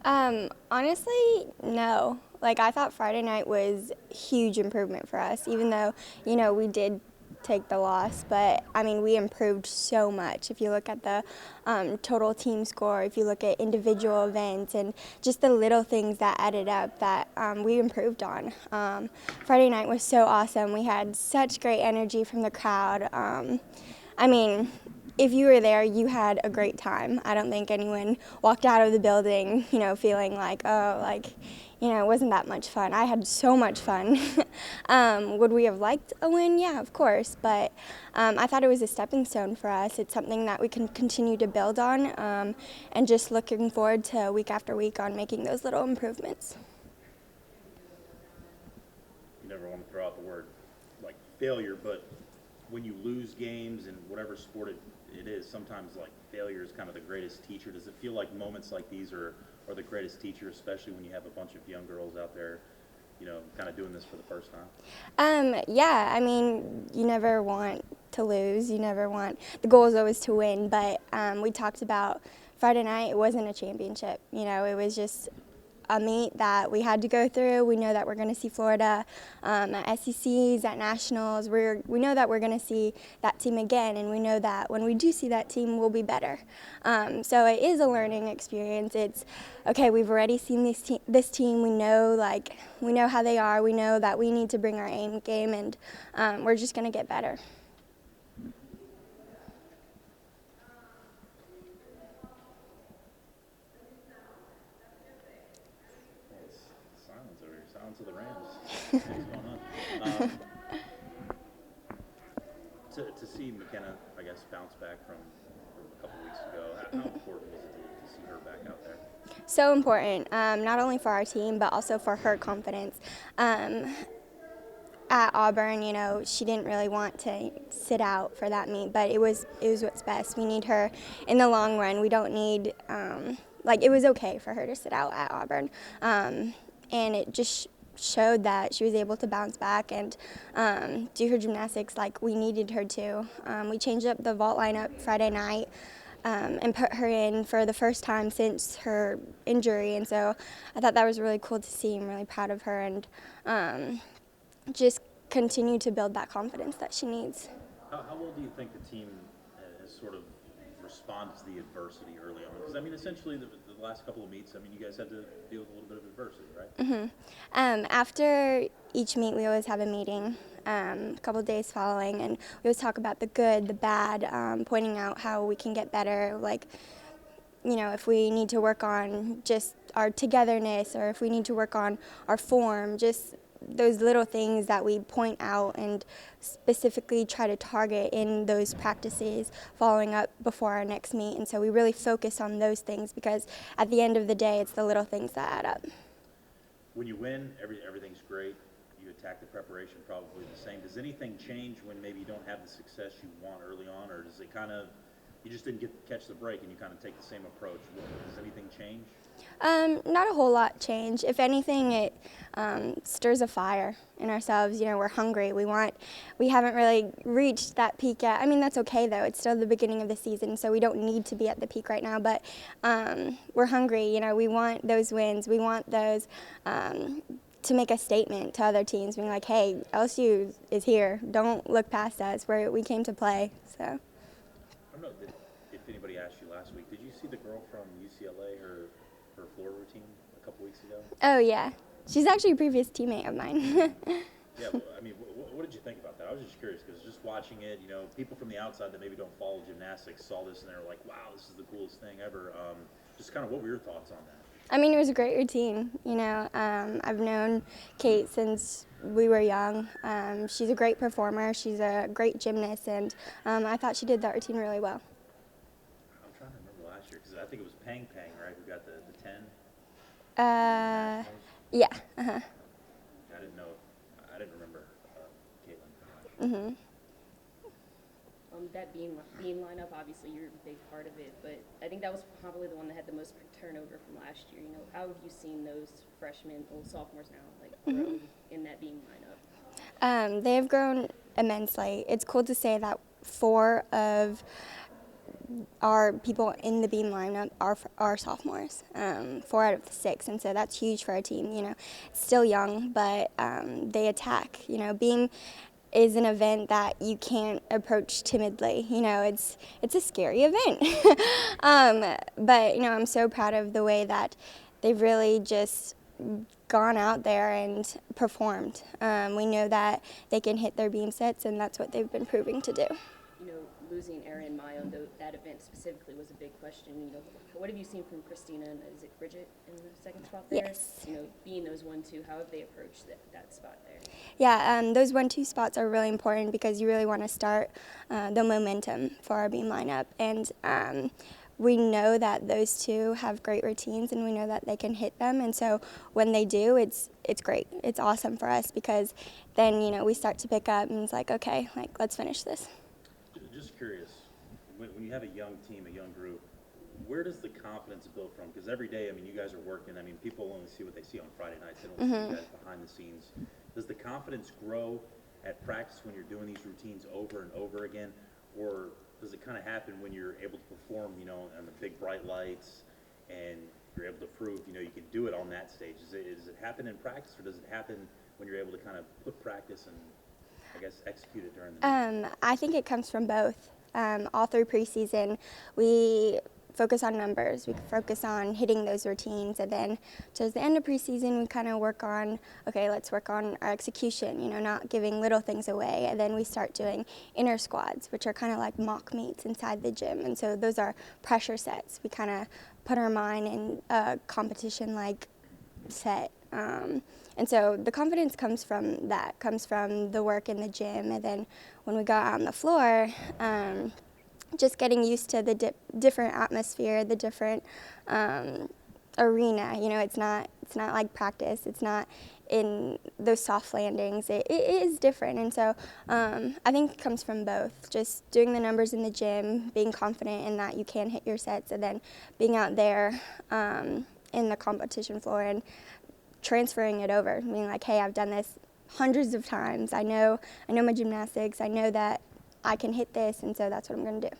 Honestly, no. Like, I thought Friday night was huge improvement for us, even though, we did take the loss. But, I mean, we improved so much. If you look at the total team score, if you look at individual events, and just the little things that added up that we improved on. Friday night was so awesome. We had such great energy from the crowd. I mean, if you were there, you had a great time. I don't think anyone walked out of the building, feeling like, oh, like, it wasn't that much fun. I had so much fun. Would we have liked a win? Yeah, of course. But I thought it was a stepping stone for us. It's something that we can continue to build on, and just looking forward to week after week on making those little improvements. You never want to throw out the word like failure, but when you lose games in whatever sport it is, sometimes like failure is kind of the greatest teacher. Does it feel like moments like these are the greatest teacher, especially when you have a bunch of young girls out there, kind of doing this for the first time? Yeah, I mean, you never want to lose. You never want, the goal is always to win. But we talked about Friday night, it wasn't a championship. It was just a meet that we had to go through. We know that we're going to see Florida at SECs, at Nationals. We know that we're going to see that team again, and we know that when we do see that team, we'll be better. So it is a learning experience. It's, okay, we've already seen this team. We know how they are. We know that we need to bring our aim game, and we're just going to get better. Silence over here. Silence of the Rams. What's going on? To see McKenna, I guess, bounce back from a couple weeks ago, how important was it to see her back out there? So important, not only for our team, but also for her confidence. At Auburn, she didn't really want to sit out for that meet, but it was what's best. We need her in the long run. We don't need, it was okay for her to sit out at Auburn. And it just showed that she was able to bounce back and do her gymnastics like we needed her to. We changed up the vault lineup Friday night and put her in for the first time since her injury, and so I thought that was really cool to see. I'm really proud of her, and just continue to build that confidence that she needs. How well do you think the team has sort of responded to the adversity early on? Because, I mean, essentially the last couple of meets, I mean, you guys had to deal with a little bit of adversity, right? Mm-hmm. After each meet, we always have a meeting, a couple of days following, and we always talk about the good, the bad, pointing out how we can get better, if we need to work on just our togetherness, or if we need to work on our form, just those little things that we point out and specifically try to target in those practices following up before our next meet. And so we really focus on those things because at the end of the day, it's the little things that add up. When you win, everything's great. You attack the preparation probably the same. Does anything change when maybe you don't have the success you want early on, or does it kind of, you just didn't catch the break and you kind of take the same approach? Does anything change? Not a whole lot change. If anything, it stirs a fire in ourselves. We're hungry. We haven't really reached that peak yet. I mean, that's okay though. It's still the beginning of the season, so we don't need to be at the peak right now. But we're hungry. We want those wins. We want those to make a statement to other teams, being like, "Hey, LSU is here. Don't look past us. We came to play." So. I don't know if anybody asked you last week. Did you see the girl from UCLA, her floor routine a couple weeks ago? Oh yeah, she's actually a previous teammate of mine. Yeah, well, I mean, what did you think about that? I was just curious because just watching it, people from the outside that maybe don't follow gymnastics saw this and they were like, "Wow, this is the coolest thing ever." Just kind of, what were your thoughts on that? I mean, it was a great routine. I've known Kate since we were young. She's a great performer. She's a great gymnast, and I thought she did that routine really well. I'm trying to remember last year because I think it was Pang, right, who got the 10? Yeah. Uh-huh. I didn't remember Caitlin. Mm-hmm. That beam lineup, obviously you're a big part of it, but I think that was probably the one that had the most turnover from last year. How have you seen those freshmen, sophomores now, grow in that beam lineup? They have grown immensely. It's cool to say that 4 of our people in the beam lineup are sophomores, 4 out of the 6, and so that's huge for our team. It's still young, but they attack. Beam is an event that you can't approach timidly. It's a scary event. But I'm so proud of the way that they've really just gone out there and performed. We know that they can hit their beam sets, and that's what they've been proving to do. Losing Aaron and Maya on that event specifically was a big question. What have you seen from Christina and is it Bridget in the second spot there? Yes. Being those 1-2, how have they approached that spot there? Yeah, those 1-2 spots are really important because you really want to start the momentum for our beam lineup. And we know that those two have great routines, and we know that they can hit them. And so when they do, it's great. It's awesome for us because then, we start to pick up and it's like, okay, let's finish this. Just curious, when you have a young team, a young group, where does the confidence build from? Because every day, you guys are working. People only see what they see on Friday nights. They don't see you guys behind the scenes. Does the confidence grow at practice when you're doing these routines over and over again? Or does it kind of happen when you're able to perform, on the big bright lights and you're able to prove, you can do it on that stage? Does it happen in practice, or does it happen when you're able to kind of put practice and, I guess, execute it during the meet? I think it comes from both. All through preseason, we focus on numbers. We focus on hitting those routines, and then towards the end of preseason, we kind of work on, okay, let's work on our execution, not giving little things away. And then we start doing inner squads, which are kind of like mock meets inside the gym. And so those are pressure sets. We kind of put our mind in a competition-like set. And so the confidence comes from that, comes from the work in the gym. And then when we go out on the floor, just getting used to the different atmosphere, the different arena. It's not like practice. It's not in those soft landings. It is different. And so I think it comes from both. Just doing the numbers in the gym, being confident in that you can hit your sets, and then being out there in the competition floor and transferring it over, being like, hey, I've done this hundreds of times. I know my gymnastics. I know that I can hit this, and so that's what I'm going to do.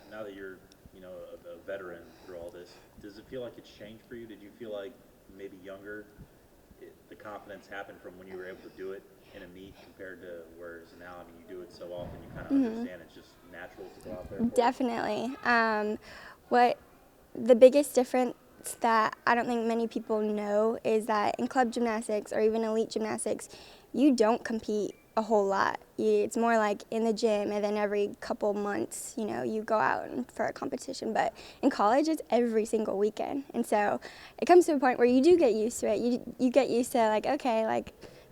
Now that you're, a veteran through all this, does it feel like it's changed for you? Did you feel like maybe younger, the confidence happened from when you were able to do it in a meet compared to whereas now, you do it so often, you kind of understand it's just natural to go out there? Definitely. What the biggest difference that I don't think many people know is that in club gymnastics or even elite gymnastics, you don't compete a whole lot. It's more like in the gym, and then every couple months, you go out for a competition. But in college, it's every single weekend. And so it comes to a point where you do get used to it. You get used to okay,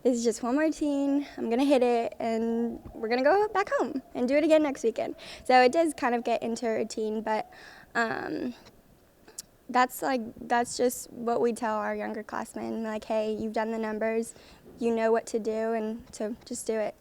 this is just one more routine. I'm going to hit it, and we're going to go back home and do it again next weekend. So it does kind of get into a routine, but that's just what we tell our younger classmen. Hey, you've done the numbers, you know what to do, and so just do it.